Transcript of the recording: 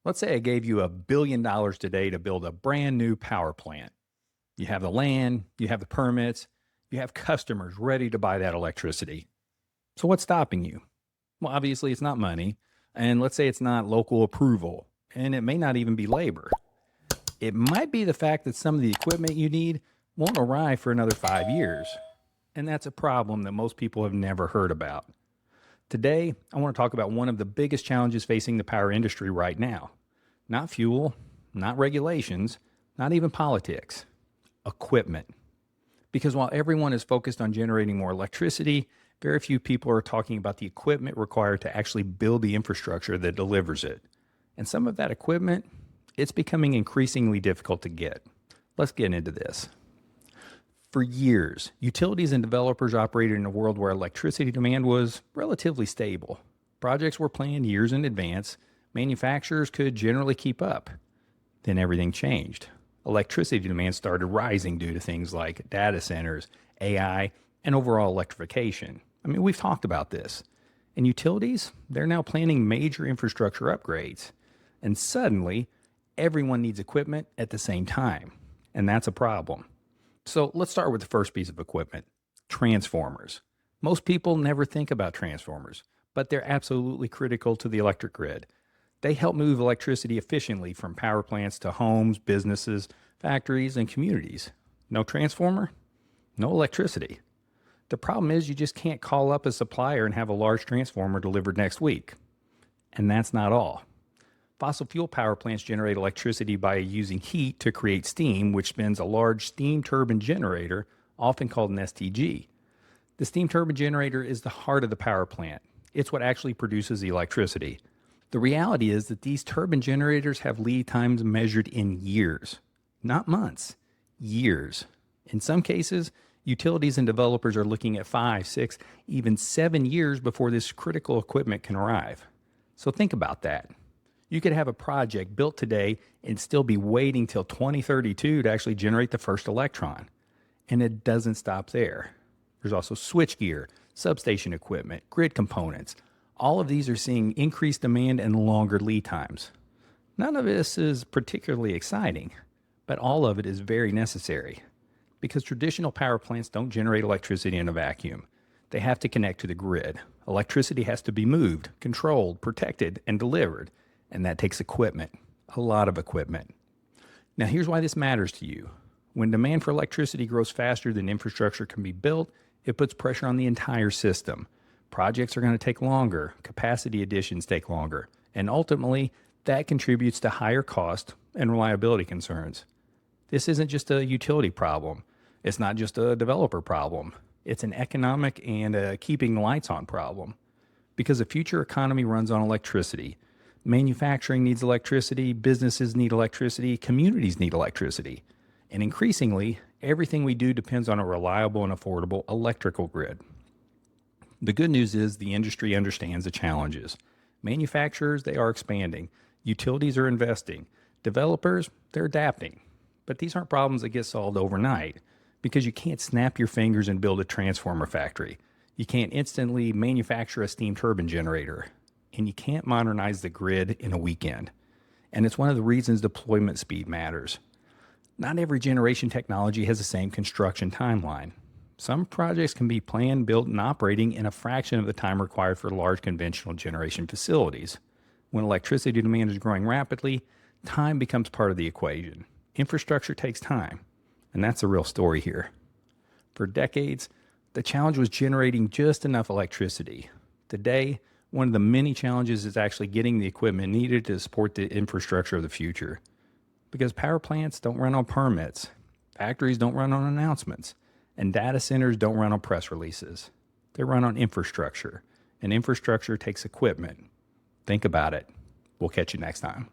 Let's say I gave you $1 billion today to build a brand new power plant. You have the land, you have the permits, you have customers ready to buy that electricity. So what's stopping you? Well, obviously it's not money. And let's say it's not local approval. And it may not even be labor. It might be the fact that some of the equipment you need won't arrive for another 5 years. And that's a problem that most people have never heard about. Today, I want to talk about one of the biggest challenges facing the power industry right now. Not fuel, not regulations, not even politics. Equipment. Because while everyone is focused on generating more electricity, very few people are talking about the equipment required to actually build the infrastructure that delivers it. And some of that equipment, it's becoming increasingly difficult to get. Let's get into this. For years, utilities and developers operated in a world where electricity demand was relatively stable. Projects were planned years in advance. Manufacturers could generally keep up. Then everything changed. Electricity demand started rising due to things like data centers, AI, and overall electrification. I mean, we've talked about this. And utilities, they're now planning major infrastructure upgrades. And suddenly, everyone needs equipment at the same time. And that's a problem. So let's start with the first piece of equipment, transformers. Most people never think about transformers, but they're absolutely critical to the electric grid. They help move electricity efficiently from power plants to homes, businesses, factories, and communities. No transformer? No electricity. The problem is you just can't call up a supplier and have a large transformer delivered next week. And that's not all. Fossil fuel power plants generate electricity by using heat to create steam, which spins a large steam turbine generator, often called an STG. The steam turbine generator is the heart of the power plant. It's what actually produces the electricity. The reality is that these turbine generators have lead times measured in years, not months, years. In some cases, utilities and developers are looking at 5, 6, even 7 years before this critical equipment can arrive. So think about that. You could have a project built today and still be waiting till 2032 to actually generate the first electron. And it doesn't stop there. There's also switchgear, substation equipment, grid components. All of these are seeing increased demand and longer lead times. None of this is particularly exciting, but all of it is very necessary. Because traditional power plants don't generate electricity in a vacuum. They have to connect to the grid. Electricity has to be moved, controlled, protected, and delivered. And that takes equipment, a lot of equipment. Now, here's why this matters to you. When demand for electricity grows faster than infrastructure can be built, it puts pressure on the entire system. Projects are going to take longer, capacity additions take longer, and ultimately, that contributes to higher cost and reliability concerns. This isn't just a utility problem. It's not just a developer problem. It's an economic and a keeping the lights on problem. Because the future economy runs on electricity. Manufacturing needs electricity, businesses need electricity, communities need electricity. And increasingly, everything we do depends on a reliable and affordable electrical grid. The good news is the industry understands the challenges. Manufacturers, they are expanding. Utilities are investing. Developers, they're adapting. But these aren't problems that get solved overnight because you can't snap your fingers and build a transformer factory. You can't instantly manufacture a steam turbine generator. And you can't modernize the grid in a weekend. And it's one of the reasons deployment speed matters. Not every generation technology has the same construction timeline. Some projects can be planned, built, and operating in a fraction of the time required for large conventional generation facilities. When electricity demand is growing rapidly, time becomes part of the equation. Infrastructure takes time, and that's the real story here. For decades, the challenge was generating just enough electricity. Today, one of the many challenges is actually getting the equipment needed to support the infrastructure of the future. Because power plants don't run on permits, factories don't run on announcements, and data centers don't run on press releases. They run on infrastructure, and infrastructure takes equipment. Think about it. We'll catch you next time.